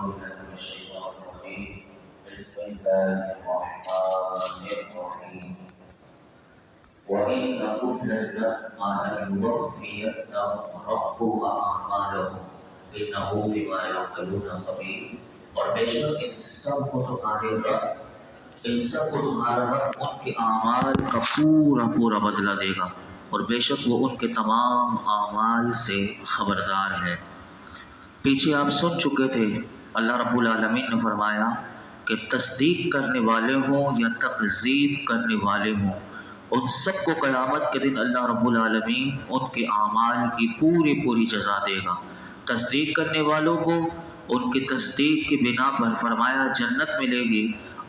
بالله من الشيطان الرجيم بسم الله الرحمن الرحيم وإنهم لما ليوفينهم ربهم أعمالهم إنه بما يعملون خبير. اور بے شک ان سب کو تمہارا رب ان کے اعمال کا پورا بدلہ دے گا، اور بے شک وہ ان کے تمام اعمال سے خبردار ہے۔ پیچھے آپ سن چکے تھے، اللہ رب العالمین نے فرمایا کہ تصدیق کرنے والے ہوں یا تکذیب کرنے والے ہوں، ان سب کو قیامت کے دن اللہ رب العالمین ان کے اعمال کی پوری جزا دے گا۔ تصدیق کرنے والوں کو ان کی تصدیق کی بنا پر فرمایا جنت ملے گی،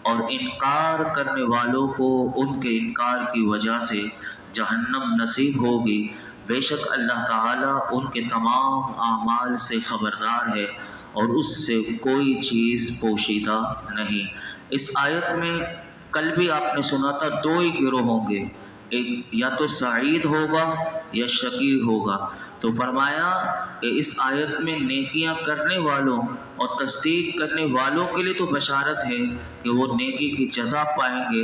اور انکار کرنے والوں کو ان کے انکار کی وجہ سے جہنم نصیب ہوگی۔ بے شک اللہ تعالیٰ ان کے تمام اعمال سے خبردار ہے اور اس سے کوئی چیز پوشیدہ نہیں۔ اس آیت میں کل بھی آپ نے سنا تھا دو ہی گروہ ہوں گے، ایک یا تو سعید ہوگا یا شقی ہوگا۔ تو فرمایا کہ اس آیت میں نیکیاں کرنے والوں اور تصدیق کرنے والوں کے لیے تو بشارت ہے کہ وہ نیکی کی جزا پائیں گے،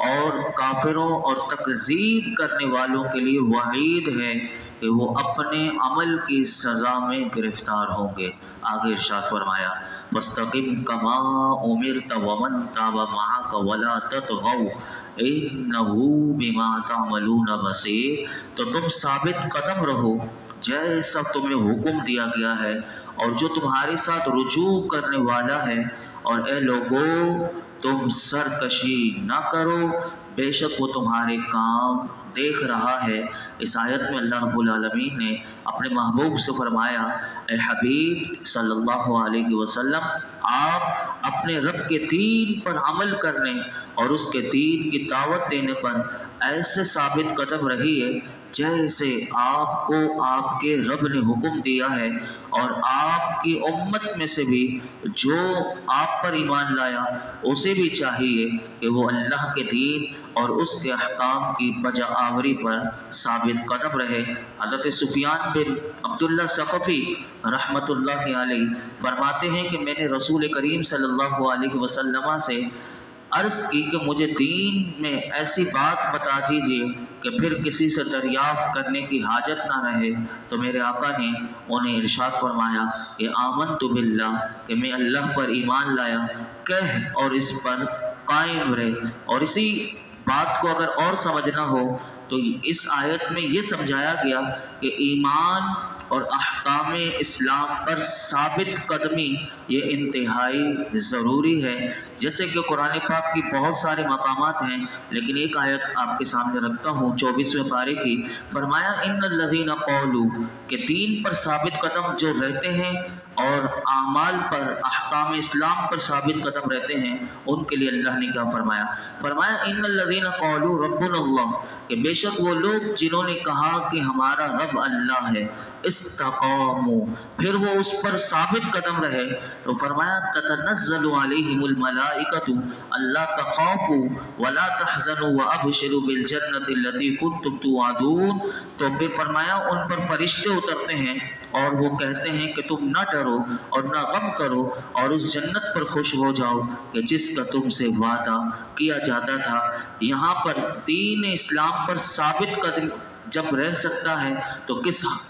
اور کافروں اور تکذیب کرنے والوں کے لیے وعید ہے کہ وہ اپنے عمل کی سزا میں گرفتار ہوں گے۔ آگے ارشاد فرمایا وَاسْتَقِمْ كَمَا أُمِرْتَ وَمَنْ تَابَ مَعَكَ وَلَا تَطْغَوْا إِنَّهُ بِمَا تَعْمَلُونَ بَصِيرٌ۔ تو تم ثابت قدم رہو جیسا تمہیں حکم دیا گیا ہے، اور جو تمہارے ساتھ رجوع کرنے والا ہے، اور اے لوگو تم سرکشی نہ کرو، بے شک وہ تمہارے کام دیکھ رہا ہے۔ اس آیت میں اللہ رب العالمین نے اپنے محبوب سے فرمایا اے حبیب صلی اللہ علیہ وسلم، آپ اپنے رب کے دین پر عمل کرنے اور اس کے دین کی دعوت دینے پر ایسے ثابت قدم رہیے جیسے آپ کو آپ کے رب نے حکم دیا ہے، اور آپ کی امت میں سے بھی جو آپ پر ایمان لایا اسے بھی چاہیے کہ وہ اللہ کے دین اور اس کے احکام کی بجا آوری پر ثابت قدم رہے۔ حضرت سفیان بن عبداللہ ثقفی رحمۃ اللہ علیہ فرماتے ہیں کہ میں نے رسول کریم صلی اللہ علیہ وسلم سے عرض کی کہ مجھے دین میں ایسی بات بتا دیجیے کہ پھر کسی سے دریافت کرنے کی حاجت نہ رہے، تو میرے آقا نے انہیں ارشاد فرمایا کہ آمنت باللہ، کہ میں اللہ پر ایمان لایا، کہہ اور اس پر قائم رہے۔ اور اسی بات کو اگر اور سمجھنا ہو تو اس آیت میں یہ سمجھایا گیا کہ ایمان اور احکام اسلام پر ثابت قدمی یہ انتہائی ضروری ہے۔ جیسے کہ قرآن پاک کی بہت سارے مقامات ہیں، لیکن ایک آیت آپ کے سامنے رکھتا ہوں 24ویں پارے کی۔ فرمایا ان الذین قولوا، کہ دین پر ثابت قدم جو رہتے ہیں اور اعمال پر احکام اسلام پر ثابت قدم رہتے ہیں، ان کے لیے اللہ نے کیا فرمایا؟ فرمایا ان الذین قولوا ربنا اللہ، کہ بے شک وہ لوگ جنہوں نے کہا کہ ہمارا رب اللہ ہے، استقاموا، پھر وہ اس پر ثابت قدم رہے، تو فرمایا تتنزل علیہم الملائکۃ الا تخافوا ولا تحزنوا وابشروا بالجنۃ التي کنتم توعدون۔ تو پھر فرمایا ان پر فرشتے اترتے ہیں اور وہ کہتے ہیں کہ تم نہ ڈرو اور نہ غم کرو، اور اس جنت پر خوش ہو جاؤ کہ جس کا تم سے وعدہ کیا جاتا تھا۔ یہاں پر دین اسلام پر ثابت قدم جب رہ سکتا ہے تو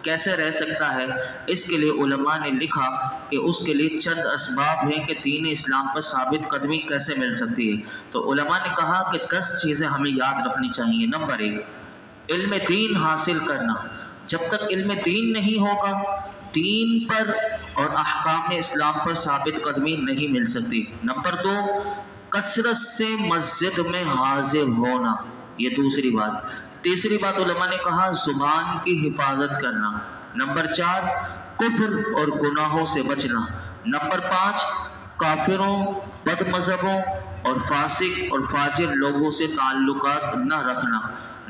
کیسے رہ سکتا ہے؟ اس کے لیے علماء نے لکھا کہ اس کے لیے چند اسباب ہیں کہ دین اسلام پر ثابت قدمی کیسے مل سکتی ہے۔ تو علماء نے کہا کہ 10 چیزیں ہمیں یاد رکھنی چاہیے۔ نمبر 1، علم دین حاصل کرنا۔ جب تک علم دین نہیں ہوگا، دین پر اور احکام اسلام پر ثابت قدمی نہیں مل سکتی۔ نمبر 2، کثرت سے مسجد میں حاضر ہونا، یہ دوسری بات۔ تیسری بات علماء نے کہا زبان کی حفاظت کرنا۔ نمبر 4، کفر اور گناہوں سے بچنا۔ نمبر 5، کافروں، بد مذہبوں اور فاسق اور فاجر لوگوں سے تعلقات نہ رکھنا۔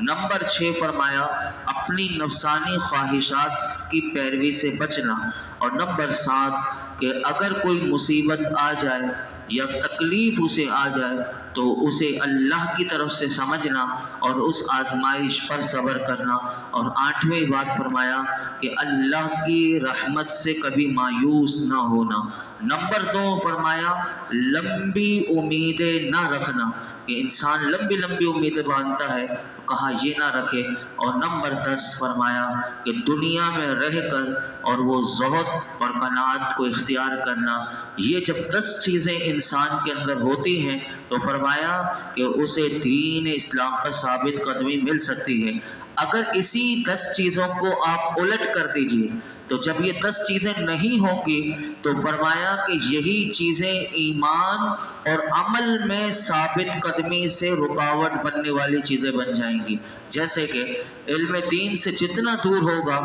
نمبر 6 فرمایا اپنی نفسانی خواہشات کی پیروی سے بچنا۔ اور نمبر 7، کہ اگر کوئی مصیبت آ جائے یا تکلیف اسے آ جائے تو اسے اللہ کی طرف سے سمجھنا اور اس آزمائش پر صبر کرنا۔ اور 8ویں بات فرمایا کہ اللہ کی رحمت سے کبھی مایوس نہ ہونا۔ نمبر 2 فرمایا لمبی امیدیں نہ رکھنا، کہ انسان لمبی لمبی امیدیں باندھتا ہے، کہا یہ نہ رکھے۔ اور نمبر 10 فرمایا کہ دنیا میں رہ کر اور وہ زہد اور قناعت کو اختیار کرنا۔ یہ جب 10 چیزیں انسان کے اندر ہوتی ہیں تو فرمایا کہ اسے دین اسلام پر ثابت قدمی مل سکتی ہے۔ اگر اسی 10 چیزوں کو آپ الٹ کر دیجئے تو جب یہ 10 چیزیں نہیں ہوں گی تو فرمایا کہ یہی چیزیں ایمان اور عمل میں ثابت قدمی سے رکاوٹ بننے والی چیزیں بن جائیں گی۔ جیسے کہ علم دین سے جتنا دور ہوگا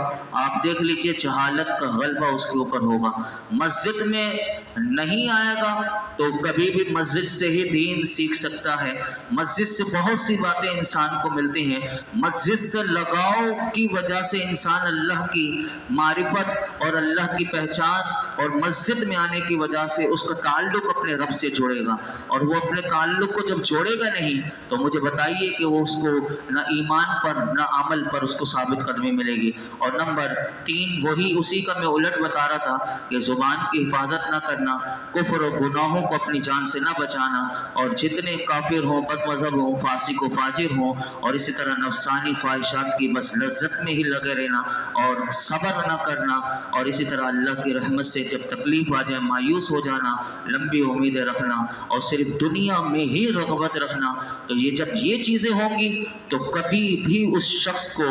آپ دیکھ لیجئے جہالت کا غلبہ اس کے اوپر ہوگا۔ مسجد میں نہیں آئے گا تو کبھی بھی مسجد سے ہی دین سیکھ سکتا ہے۔ مسجد سے بہت سی باتیں انسان کو ملتی ہیں۔ مسجد سے لگاؤ کی وجہ سے انسان اللہ کی معرفت اور اللہ کی پہچان اور مسجد میں آنے کی وجہ سے اس کا تعلق اپنے رب سے جڑے گا، اور وہ اپنے تعلق کو جب جوڑے گا نہیں تو مجھے بتائیے کہ وہ اس کو نہ ایمان پر نہ عمل پر اس کو ثابت قدمی ملے گی۔ اور نمبر 3 وہی اسی کا میں الٹ بتا رہا تھا کہ زبان کی حفاظت نہ کرنا، کفر و گناہوں کو اپنی جان سے نہ بچانا، اور جتنے کافر ہوں، بد مذہب ہوں، فاسق و فاجر ہوں، اور اسی طرح نفسانی خواہشات کی بس لذت میں ہی لگے رہنا اور صبر نہ کرنا، اور اسی طرح اللہ کی رحمت سے جب تکلیف آ جائے مایوس ہو جانا، لمبی امیدیں رکھنا اور صرف دنیا میں ہی رغبت رکھنا۔ تو یہ جب یہ چیزیں ہوں گی تو کبھی بھی اس شخص کو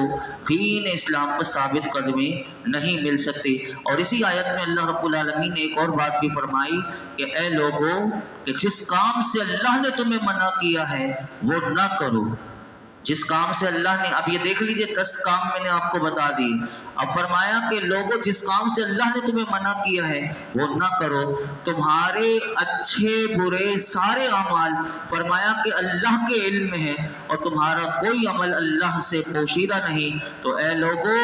دین اسلام پر ثابت قدمی نہیں مل سکتی۔ اور اسی آیت میں اللہ رب العالمین نے ایک اور بات بھی فرمائی کہ اے لوگوں کہ جس کام سے اللہ نے تمہیں منع کیا ہے وہ نہ کرو۔ جس کام سے اللہ نے، اب یہ دیکھ لیجئے 10 کام میں نے آپ کو بتا دی، اب فرمایا کہ لوگوں جس کام سے اللہ نے تمہیں منع کیا ہے وہ نہ کرو۔ تمہارے اچھے برے سارے اعمال فرمایا کہ اللہ کے علم میں ہے اور تمہارا کوئی عمل اللہ سے پوشیدہ نہیں۔ تو اے لوگوں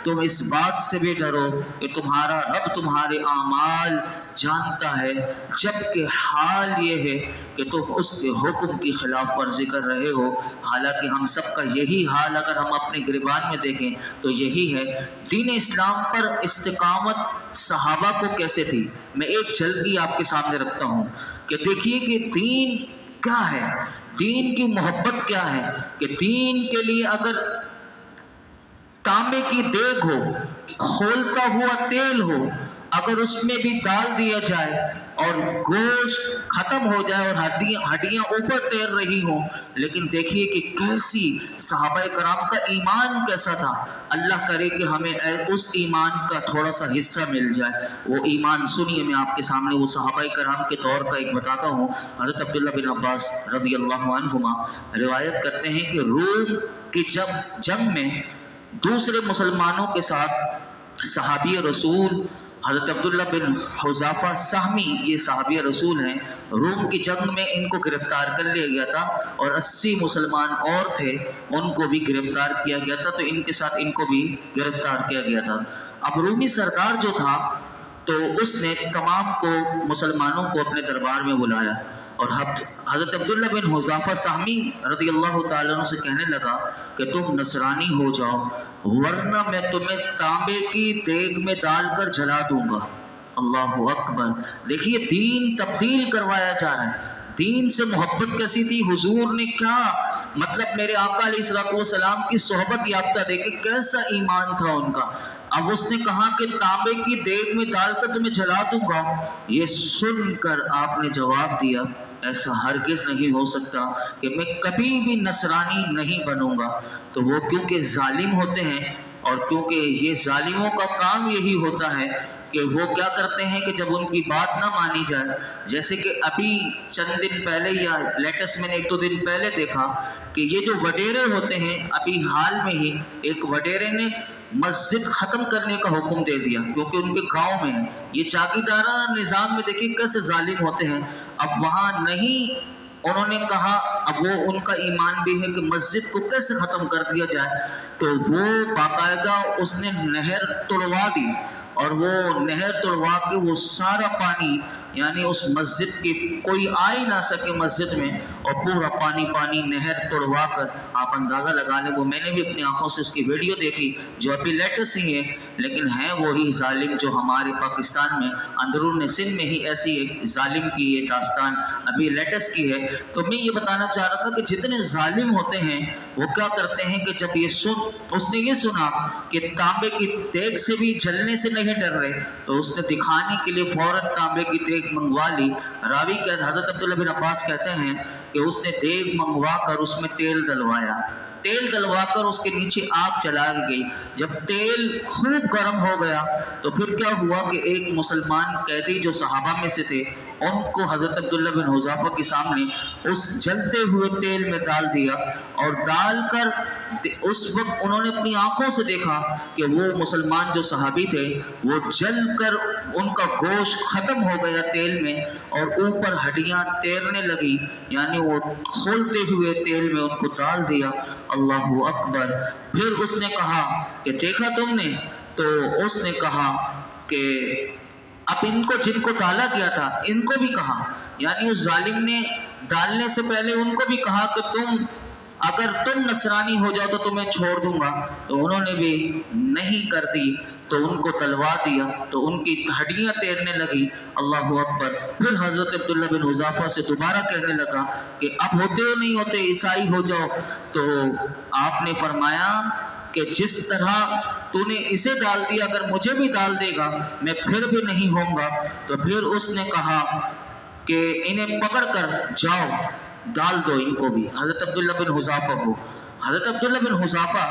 تم اس بات سے بھی ڈرو کہ تمہارا رب تمہارے اعمال جانتا ہے، جبکہ حال یہ ہے کہ تم اس کے حکم کی خلاف ورزی کر رہے ہو۔ حالانکہ ہم سب کا یہی حال اگر ہم اپنے گریبان میں دیکھیں تو یہی ہے۔ دین اسلام پر استقامت صحابہ کو کیسے تھی، میں ایک جھلکی آپ کے سامنے رکھتا ہوں کہ دیکھیے کہ دین کیا ہے، دین کی محبت کیا ہے، کہ دین کے لیے اگر تانبے کی دیگ ہو، کھولتا ہوا تیل ہو، اگر اس میں بھی ڈال دیا جائے اور گوشت ختم ہو جائے اور ہڈیاں اوپر تیر رہی ہوں، لیکن دیکھیے کہ کیسی صحابہ کرام کا ایمان کیسا تھا۔ اللہ کرے کہ ہمیں اس ایمان کا تھوڑا سا حصہ مل جائے۔ وہ ایمان سنیے، میں آپ کے سامنے وہ صحابہ کرام کے طور کا ایک بتاتا ہوں۔ حضرت عبداللہ بن عباس رضی اللہ عنہما روایت کرتے ہیں کہ روم کی جنگ میں دوسرے مسلمانوں کے ساتھ صحابی رسول حضرت عبداللہ بن حذافہ سہمی، یہ صحابی رسول ہیں، روم کی جنگ میں ان کو گرفتار کر لیا گیا تھا اور 80 مسلمان اور تھے ان کو بھی گرفتار کیا گیا تھا، تو ان کے ساتھ ان کو بھی گرفتار کیا گیا تھا۔ اب رومی سردار جو تھا تو اس نے تمام کو مسلمانوں کو اپنے دربار میں بلایا اور حضرت عبداللہ بن حذافہ سہمی رضی اللہ تعالیٰ عنہ سے کہنے لگا کہ تم نصرانی ہو جاؤ ورنہ میں تمہیں تانبے کی دیگ میں ڈال کر جلا دوں گا۔ اللہ اکبر! دیکھیے دین تبدیل کروایا جا رہا ہے۔ دین سے محبت کیسی تھی، حضور نے کیا مطلب میرے آقا علیہ الصلوۃ والسلام کی صحبت یافتہ دیکھے کیسا ایمان تھا ان کا۔ اب اس نے کہا کہ تانبے کی دیگ میں ڈال کر تمہیں جلا دوں گا۔ یہ سن کر آپ نے جواب دیا ایسا ہرگز نہیں ہو سکتا کہ میں کبھی بھی نصرانی نہیں بنوں گا۔ تو وہ کیونکہ ظالم ہوتے ہیں اور کیونکہ یہ ظالموں کا کام یہی ہوتا ہے کہ وہ کیا کرتے ہیں کہ جب ان کی بات نہ مانی جائے، جیسے کہ ابھی چند دن پہلے یا لیٹسٹ میں نے 1-2 دن پہلے دیکھا کہ یہ جو وڈیرے ہوتے ہیں، ابھی حال میں ہی ایک وڈیرے نے مسجد ختم کرنے کا حکم دے دیا کیونکہ ان کے گاؤں میں یہ چاکیدارانہ نظام میں دیکھیے کیسے ظالم ہوتے ہیں۔ اب وہاں نہیں انہوں نے کہا، اب وہ ان کا ایمان بھی ہے کہ مسجد کو کیسے ختم کر دیا جائے، تو وہ باقاعدہ اس نے نہر توڑوا دی اور وہ نہر توڑوا کے وہ سارا پانی یعنی اس مسجد کی کوئی آ ہی نہ سکے مسجد میں، اور پورا پانی پانی نہر توڑوا کر آپ اندازہ لگا لیں، وہ میں نے بھی اپنی آنکھوں سے اس کی ویڈیو دیکھی جو ابھی لیٹسٹ ہی ہے، لیکن ہے وہی ظالم جو ہمارے پاکستان میں اندرون سندھ میں ہی ایسی ایک ظالم کی یہ داستان ابھی لیٹسٹ کی ہے۔ تو میں یہ بتانا چاہ رہا تھا کہ جتنے ظالم ہوتے ہیں وہ کیا کرتے ہیں کہ جب اس نے یہ سنا کہ تانبے کی دیگ سے بھی جلنے سے نہیں ڈر رہے، تو اس نے دکھانے کے لیے فوراً تانبے کی دیگ منگوا لی۔ راوی کے حضرت عبداللہ بن عباس کہتے ہیں کہ اس نے دیگ منگوا کر اس میں تیل ڈلوایا، تیل ڈلوا کر اس کے نیچے آگ چلا گئی۔ جب تیل خوب گرم ہو گیا تو پھر کیا ہوا کہ ایک مسلمان قیدی جو صحابہ میں سے تھے ان کو حضرت عبداللہ بن حذافہ کے سامنے اس جلتے ہوئے تیل میں ڈال دیا، اور ڈال کر اس وقت انہوں نے اپنی آنکھوں سے دیکھا کہ وہ مسلمان جو صحابی تھے وہ جل کر ان کا گوشت ختم ہو گیا تیل میں، اور اوپر ہڈیاں تیرنے لگی، یعنی وہ کھولتے ہوئے تیل میں ان کو ڈال دیا۔ اللہ اکبر۔ پھر اس نے کہا کہ دیکھا تم نے؟ تو اس نے کہا کہ اب ان کو جن کو ڈالا گیا تھا ان کو بھی کہا، یعنی اس ظالم نے ڈالنے سے پہلے ان کو بھی کہا کہ اگر تم نصرانی ہو جاؤ تو تمہیں چھوڑ دوں گا، تو انہوں نے بھی نہیں کر دی، تو ان کو تلوا دیا، تو ان کی ہڈیاں تیرنے لگی۔ اللہ اکبر۔ پھر حضرت عبداللہ بن حذافہ سے دوبارہ کہنے لگا کہ اب ہوتے ہو نہیں ہوتے عیسائی ہو جاؤ، تو آپ نے فرمایا کہ جس طرح تو نے اسے ڈال دیا اگر مجھے بھی ڈال دے گا میں پھر بھی نہیں ہوں گا۔ تو پھر اس نے کہا کہ انہیں پکڑ کر جاؤ ڈال دو ان کو بھی، حضرت عبداللہ بن حذافہ کو۔ حضرت عبداللہ بن حذافہ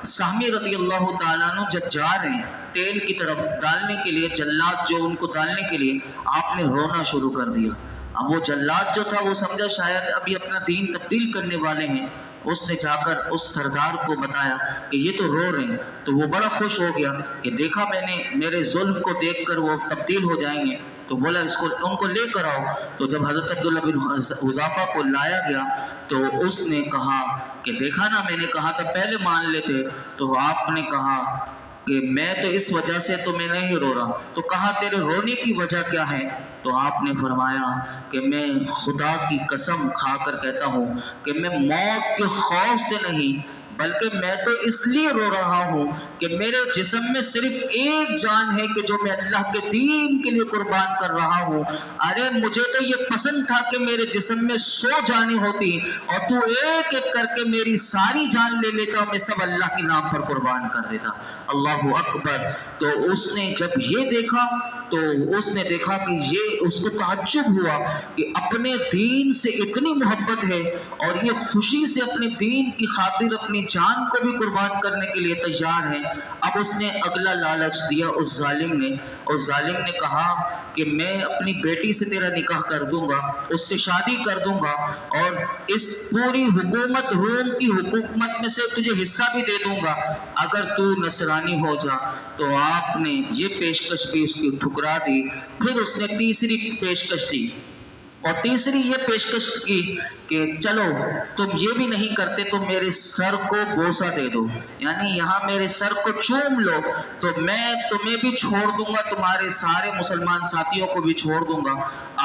سہمی رضی اللہ تعالیٰ عنہ جب جا رہے ہیں تیل کی طرف ڈالنے کے لیے، جلاد جو ان کو ڈالنے کے لیے، آپ نے رونا شروع کر دیا۔ اب وہ جلاد جو تھا وہ سمجھا شاید ابھی اپنا دین تبدیل کرنے والے ہیں، اس نے جا کر اس سردار کو بتایا کہ یہ تو رو رہے ہیں، تو وہ بڑا خوش ہو گیا کہ دیکھا میں نے میرے ظلم کو دیکھ کر وہ تبدیل ہو جائیں گے، تو بولا ان کو لے کر آؤ۔ تو جب حضرت عبداللہ بن حذافہ کو لایا گیا تو اس نے کہا کہ دیکھا نا میں نے کہا تھا پہلے مان لیتے، تو آپ نے کہا کہ میں تو اس وجہ سے تو میں نہیں رو رہا، تو کہا تیرے رونے کی وجہ کیا ہے؟ تو آپ نے فرمایا کہ میں خدا کی قسم کھا کر کہتا ہوں کہ میں موت کے خوف سے نہیں بلکہ میں تو اس لیے رو رہا ہوں کہ میرے جسم میں صرف ایک جان ہے کہ جو میں اللہ کے دین کے لیے قربان کر رہا ہوں۔ ارے مجھے تو یہ پسند تھا کہ میرے جسم میں 100 جانیں ہوتی اور تو ایک ایک کر کے میری ساری جان لے لیتا اور میں سب اللہ کے نام پر قربان کر دیتا۔ اللہ اکبر۔ تو اس نے جب یہ دیکھا تو اس نے دیکھا کہ یہ اس کو تعجب ہوا کہ اپنے دین سے اتنی محبت ہے اور یہ خوشی سے اپنے دین کی خاطر اپنی جان کو بھی قربان کرنے کے لیے تیار ہے۔ اب اس نے اگلا لالچ دیا اس ظالم نے، اور ظالم نے کہا کہ میں اپنی بیٹی سے تیرا نکاح کر دوں گا، اس سے شادی کر دوں گا اور اس پوری حکومت روم کی حکومت میں سے تجھے حصہ بھی دے دوں گا اگر تو نصرانی ہو جا۔ تو آپ نے یہ پیشکش بھی اس کی ٹھکرا دی۔ پھر اس نے تیسری پیشکش دی، اور تیسری یہ پیشکش کی کہ چلو تم یہ بھی نہیں کرتے تو میرے سر کو بوسہ دے دو، یعنی یہاں میرے سر کو چوم لو تو میں تمہیں بھی چھوڑ دوں گا، تمہارے سارے مسلمان ساتھیوں کو بھی چھوڑ دوں گا۔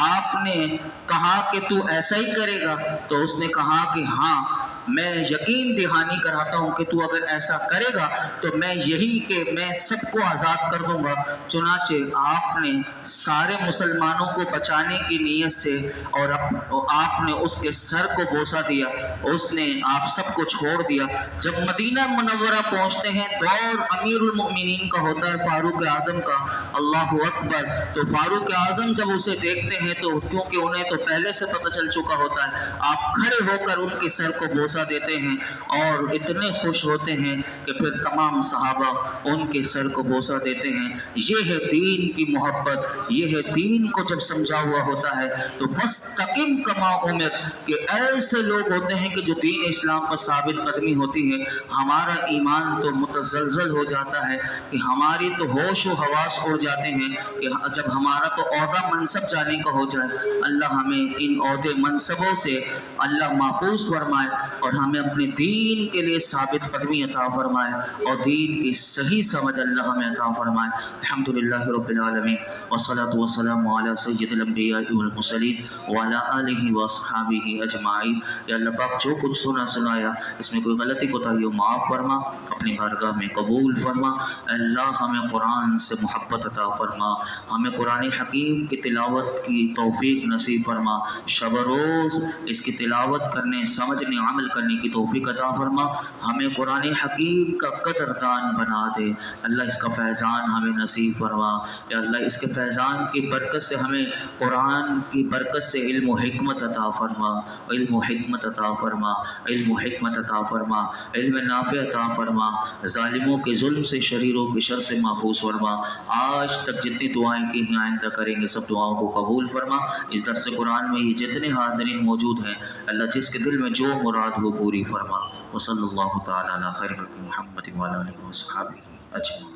آپ نے کہا کہ تو ایسا ہی کرے گا؟ تو اس نے کہا کہ ہاں میں یقین دہانی کراتا ہوں کہ تو اگر ایسا کرے گا تو میں یہی کہ میں سب کو آزاد کر دوں گا۔ چنانچہ آپ نے سارے مسلمانوں کو بچانے کی نیت سے اور آپ نے اس کے سر کو بوسہ دیا، اس نے آپ سب کو چھوڑ دیا۔ جب مدینہ منورہ پہنچتے ہیں دور امیر المؤمنین کا ہوتا ہے، فاروق اعظم کا۔ اللہ اکبر۔ تو فاروق اعظم جب اسے دیکھتے ہیں تو کیونکہ انہیں تو پہلے سے پتہ چل چکا ہوتا ہے، آپ کھڑے ہو کر ان کے سر کو بوسہ دیتے ہیں اور اتنے خوش ہوتے ہیں کہ پھر تمام صحابہ ان کے سر کو بوسہ دیتے ہیں۔ یہ ہے دین کی محبت، یہ ہے دین کو جب سمجھا ہوا ہوتا ہے تو فاستقم کما امرت، کہ ایسے لوگ ہوتے ہیں کہ جو دین اسلام پر ثابت قدمی ہوتی ہے، ہمارا ایمان تو متزلزل ہو جاتا ہے کہ ہماری تو ہوش و حواس اڑ جاتے ہیں کہ جب ہمارا تو عہدہ منصب جانے کا ہو جائے۔ اللہ ہمیں ان عہدے منصبوں سے اللہ محفوظ فرمائے اور ہمیں اپنے دین کے لیے ثابت قدمی عطا فرمائے اور دین کی صحیح سمجھ اللہ ہمیں عطا فرمائے۔ الحمدللہ رب العالمین والصلاة والسلام علی سید الانبیاء والمرسلین وعلی آلہ واصحابہ اجمعین۔ یا اللہ پاک جو کچھ سنایا اس میں کوئی غلطی کوتاہی ہو معاف فرما، اپنی بارگاہ میں قبول فرما۔ اللہ ہمیں قرآن سے محبت عطا فرما، ہمیں قرآن حکیم کی تلاوت کی توفیق نصیب فرما، شب و روز اس کی تلاوت کرنے، سمجھنے، عمل کرنے کی توفیق عطا فرما، ہمیں قرآن حکیم کا قدردان بنا دے۔ اللہ اس کا فیضان ہمیں نصیب فرما، یا اللہ اس کے فیضان کی برکت سے ہمیں قرآن کی برکت سے علم و حکمت عطا فرما، علم و حکمت عطا فرما، علم و حکمت عطا فرما، علم نافع عطا فرما، ظالموں کے ظلم سے، شریروں کے شر سے محفوظ فرما۔ آج تک جتنی دعائیں کی ہیں آئندہ کریں گے سب دعاؤں کو قبول فرما۔ اس درس قرآن میں یہ جتنے حاضرین موجود ہیں اللہ جس کے دل میں جو مراد ہو پوری فرما۔ وصلی اللہ تعالی علی خیر خلق محمد وعلی آلہ وصحبہ اجمعین۔